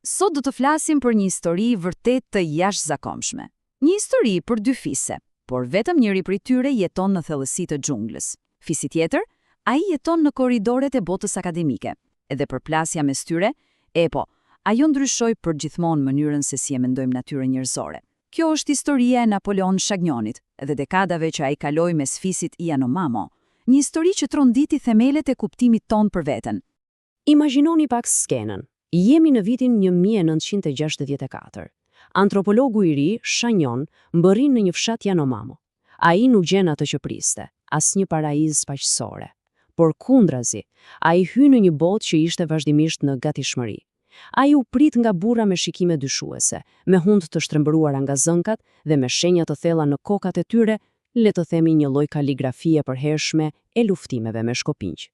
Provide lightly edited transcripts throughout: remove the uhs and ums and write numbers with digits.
Sot do të flasim për një histori vërtet të jashtëzakonshme. Një histori për dy fise, por vetëm njëri prej tyre jeton në thellësitë të xhunglës. Fisi tjetër, ai jeton në korridoret e botës akademike. Edhe përplasja mes tyre, ajo ndryshoi përgjithmonë mënyrën se si e mendojmë natyrën njerëzore. Kjo është historia e Napoleon Shagnionit dhe dekadave që ai kaloi mes fisit Yanomamo, një histori që tronditi themelet e kuptimit ton për veten. Imagjinoni pak skenën. Jemi në vitin 1964. Antropologu i ri, Shagnon, mbërrin në një fshat Yanomamo. Ai nuk gjen atë që priste, asnjë paraiz paqësore. Por kundrazi, ai hyn në një botë që ishte vazhdimisht në gatishmëri. Ai u prit nga burra me shikime dyshuese, me hund të shtrembëruara nga zënkat dhe me shenja të thella në kokat e tyre, le të themi një lloj kaligrafie e përhershme e luftimeve me shkopinj.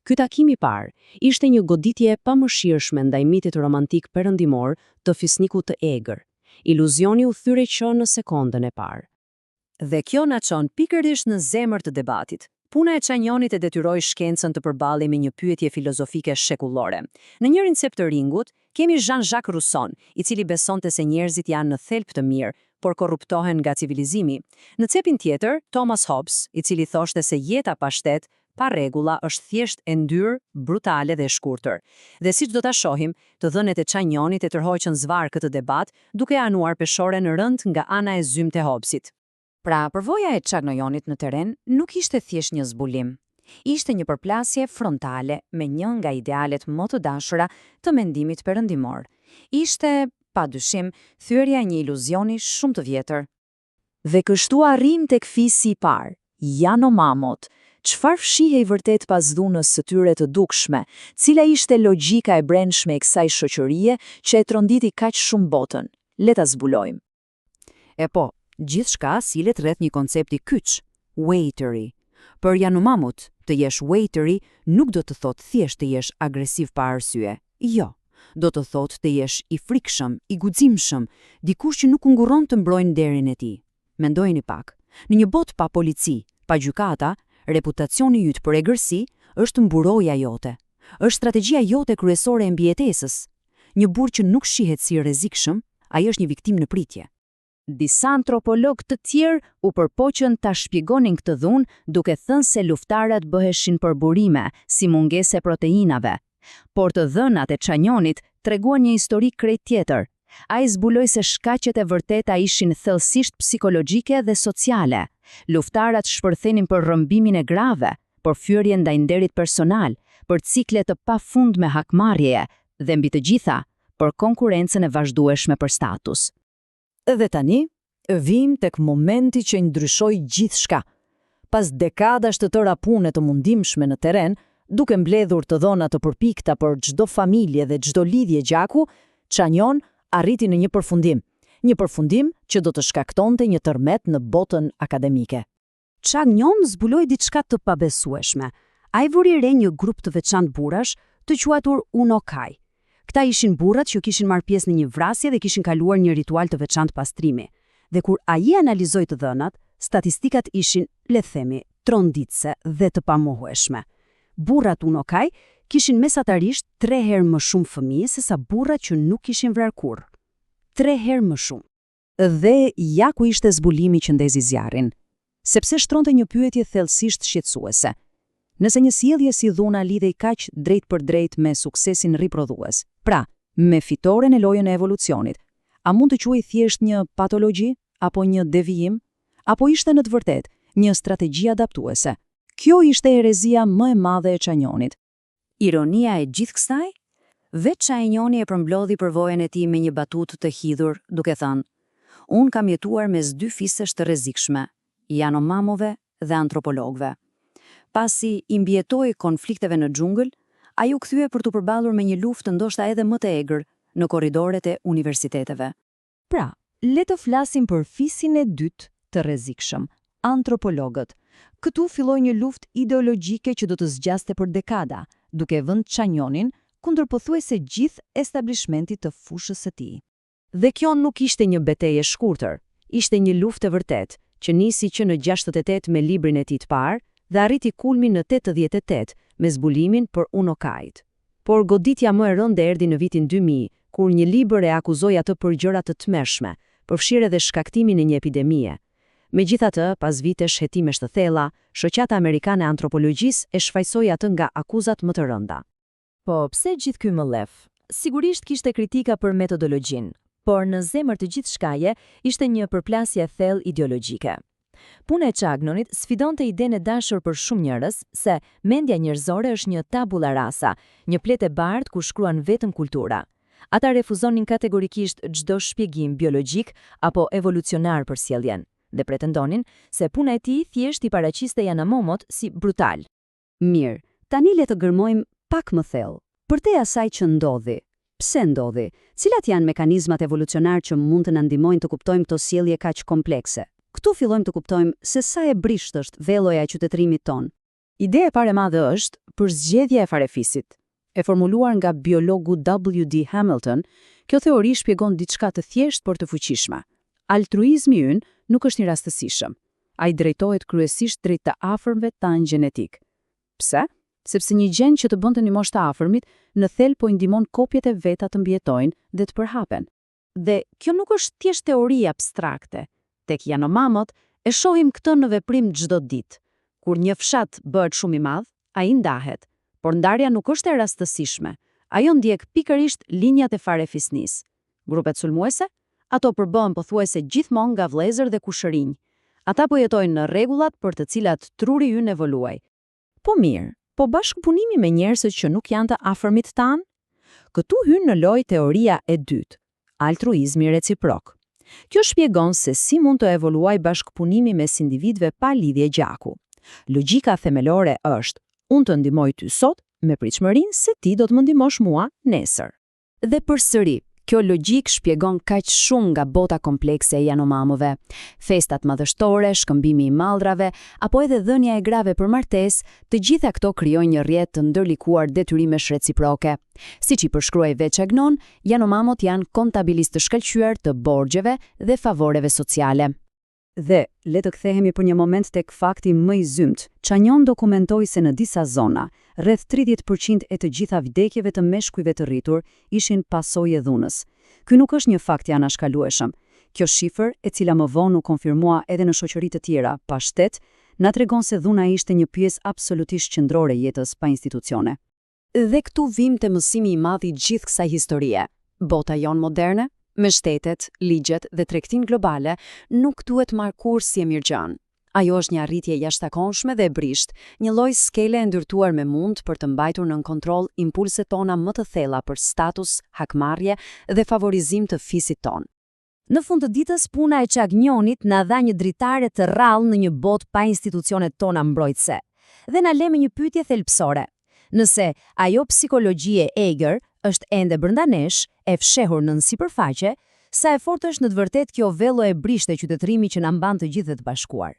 Ky takim i parë ishte një goditje e pamëshirshme ndaj mitit romantik perëndimor të fisnikut të egër. Iluzioni u thyre që në sekondën e parë. Dhe kjo na çon pikërisht në zemër të debatit. Puna e Shagnionit e detyroi shkencën të përballej me një pyetje filozofike shekullore. Në një rincept të ringut, kemi Jean-Jacques Rousseau, i cili besonte se njerëzit janë në thelb të mirë, por korruptohen nga civilizimi. Në cepin tjetër, Thomas Hobbes, i cili thoshte se jeta pa shtet, pa rregulla është thjesht e ndyrë, brutale dhe e shkurtër. Dhe siç do ta shohim, të dhënet e Shagnionit e tërhoqën zvar këtë debat, duke anuar peshoren rënd nga ana e zymt e Hobbesit. Pra, përvoja e Shagnionit në terren nuk ishte thjesht një zbulim. Ishte një përplasje frontale me një nga idealet më të dashura të mendimit perëndimor. Ishte, padyshim, thyerja e një iluzioni shumë të vjetër. Dhe kështu arrim tek fisi i parë, Yanomamot. Çfarë fshihej vërtet pas dhunës së tyre të dukshme, cila ishte logjika e brendshme e kësaj shoqërie që e tronditi kaq shumë botën? Le ta zbulojmë. Gjithçka sillet rreth një koncepti kyç, waitery. Për Yanomamut, të jesh waitery nuk do të thotë thjesht të jesh agresiv pa arsye. Jo, do të thotë të jesh i frikshëm, i guximshëm, dikush që nuk ngurron të mbrojnë derin e tij. Mendojeni pak, në një botë pa polici, pa gjykata, reputacioni yt për egërsi është mburoja jote. Është strategjia jote kryesore e mbijetesës. Një burr që nuk shihet si rrezikshëm, ai është një viktimë në pritje. Disa antropologë të tjerë u përpoqën ta shpjegonin këtë dhunë duke thënë se luftarët bëheshin për burime, si mungesë e proteinave. Por të dhënat e Shagnionit treguan një histori krejt tjetër. Ai zbuloi se shkaqet e vërteta ishin thellësisht psikologjike dhe sociale. Luftarat shpërthenin për rrëmbimin e grave, për fyerjen ndaj nderit personal, për cikle të pafundme hakmarrjeje dhe mbi të gjitha, për konkurrencën e vazhdueshme për status. Dhe tani, vim tek momenti që ndryshoi gjithçka. Pas dekadash të tëra pune të mundimshme në terren, duke mbledhur të dhëna të përpikta për çdo familje dhe çdo lidhje gjaku, Shagnon arriti në një përfundim që do të shkaktonte një tërmet në botën akademike. Shagnon zbuloi diçka të pabesueshme. Ai vuri re një grup të veçantë burrash, të quajtur unokai. Këta ishin burrat që kishin marrë pjesë në një vrasje dhe kishin kaluar një ritual të veçantë pastrimi. Dhe kur ai analizoi të dhënat, statistikat ishin, le të themi, tronditse dhe të pamohueshme. Burrat unokai kishin mesatarisht 3 herë më shumë fëmijë se sa burrat që nuk kishin vrarë kurrë. 3 herë më shumë. Dhe ja ku ishte zbulimi që ndezi zjarrin, sepse shtronte një pyetje thellësisht shqetësuese. Nëse një sjellje si dhuna lidhej kaq drejt për drejt me suksesin riprodhues, pra, me fitoren e lojën e evolucionit, a mund të quhej thjesht një patologji apo një devijim, apo ishte në të vërtetë një strategji adaptuese? Kjo ishte herezia më e madhe e Shagnionit. Ironia e gjithë kësaj? Vetë Shagnoni e përmblodhi përvojën e tij me një batutë të hidhur, duke thënë: "Unë kam jetuar mes dy fisesh të rrezikshme, Yanomamove dhe antropologëve. Pasi i mbijetoi konflikteve në xhungël, ai u kthye për të përballur me një luftë ndoshta edhe më të egër në korridoret e universiteteve." Pra, le të flasim për fisin e dytë të rrezikshëm, antropologët. Këtu filloi një luftë ideologjike që do të zgjaste për dekada, duke vënë Shagnionin kundër pothuajse gjithë establishmentit të fushës së tij. Dhe kjo nuk ishte një betejë e shkurtër, ishte një luftë e vërtetë, që nisi që në 68 me librin e tij të parë dhe arriti kulmin në 88 me zbulimin për unokait. Por goditja më e rëndë erdhi në vitin 2000, kur një libër e akuzoi atë për gjëra të tmerrshme, përfshirë edhe shkaktimin e një epidemie. Megjithatë, pas vitesh hetimesh të thella, shoqata amerikane e antropologjisë e shfaqsoi atë nga akuzat më të rënda. Po, pse gjithë ky mëllef? Sigurisht kishte kritika për metodologjinë, por në zemër të gjithë shkaje ishte një përplasje thellë ideologjike. Puna e Chagnonit sfidonte idenë e dashur për shumë njerëz se mendja njerëzore është një tabula rasa, një pletë e bardhë ku shkruan vetëm kultura. Ata refuzonin kategorikisht çdo shpjegim biologjik apo evolucionar për sjelljen dhe pretendonin se puna e tij thjesht i paraqiste Yanomamot si brutal. Mirë, tani le të gërmojmë pak më thellë. Përtej asaj që ndodhi, pse ndodhi? Cilat janë mekanizmat evolucionar që mund të na ndihmojnë të kuptojmë këto sjellje kaq komplekse? Këtu fillojmë të kuptojmë se sa e brisht është velloja e qytetërimit ton. Ideja e parë e madhe është për zgjedhja e farefisit. E formuluar nga biologu W.D. Hamilton, kjo teori shpjegon diçka të thjeshtë por të fuqishme. Altruizmi ynë nuk është i rastësishëm. Ai drejtohet kryesisht drejt të afërmve tanë gjenetik. Pse? Sepse një gjen që të bën të ndihmosh të afërmit, në thelb po i ndihmon kopjet e veta të mbijetojnë dhe të përhapen. Dhe kjo nuk është thjesht teori abstrakte. Tek Yanomamot e shohim këtë në veprim çdo ditë. Kur një fshat bëhet shumë i madh, ai ndahet, por ndarja nuk është e rastësishme. Ajo ndjek pikërisht linjat e farefisnisë. Grupet sulmuese, ato përbëhen pothuajse gjithmonë nga vëllezër dhe kushërinj. Ata po jetojnë në rregullat për të cilat truri ynë evoluoi. Po mirë, po bashkëpunimi me njerëzit që nuk janë të afërmit tanë? Këtu hyn në lojë teoria e dytë, altruizmi reciprok. Kjo shpjegon se si mund të evoluaj bashkëpunimi mes individëve pa lidhje gjaku. Logjika themelore është: unë të ndihmoj ty sot me pritshmërinë se ti do të më ndihmosh mua nesër. Dhe përsëri, kjo logjik shpjegon kaq shumë nga bota komplekse e Yanomamove. Festat madhështore, shkëmbimi i mallrave, apo edhe dhënia e grave për martesë, të gjitha këto krijojnë një rrjet të ndërlikuar detyrimesh reciproke. Siç i përshkruaj vetë Chagnon, Yanomamot janë kontabilistë të shkëlqyer të borxheve dhe favoreve sociale. Dhe le të kthehemi për një moment tek fakti më i zymt. Chagnon dokumentoi se në disa zona, rreth 30% e të gjitha vdekjeve të meshkujve të rritur ishin pasojë e dhunës. Ky nuk është një fakt i anashkalueshëm. Kjo shifër, e cila më vonë u konfirmua edhe në shoqëri të tjera pa shtet, na tregon se dhuna ishte një pjesë absolutisht qendrore e jetës pa institucione. Dhe këtu vim te mësimi i madh i gjithë kësaj historie. Bota jon moderne, me shtetet, ligjet dhe tregtinë globale, nuk duhet marrë kurrë si e mirëgjën. Ajo është një arritje jashtëzakonshme dhe e brisht, një lloj skele e ndërtuar me mund për të mbajtur nën kontroll impulset tona më të thella për status, hakmarrje dhe favorizim të fisit ton. Në fund të ditës, puna e Chagnonit na dha një dritare të rrallë në një botë pa institucionet tona mbrojtëse. Dhe na le me një pyetje thelbësore. Nëse ajo psikologjie Eiger është ende brenda nesh, e fshehur nën sipërfaqe, sa e fortë është në të vërtetë kjo vello e brisht e qytetërimit që na mban të gjithë të bashkuar.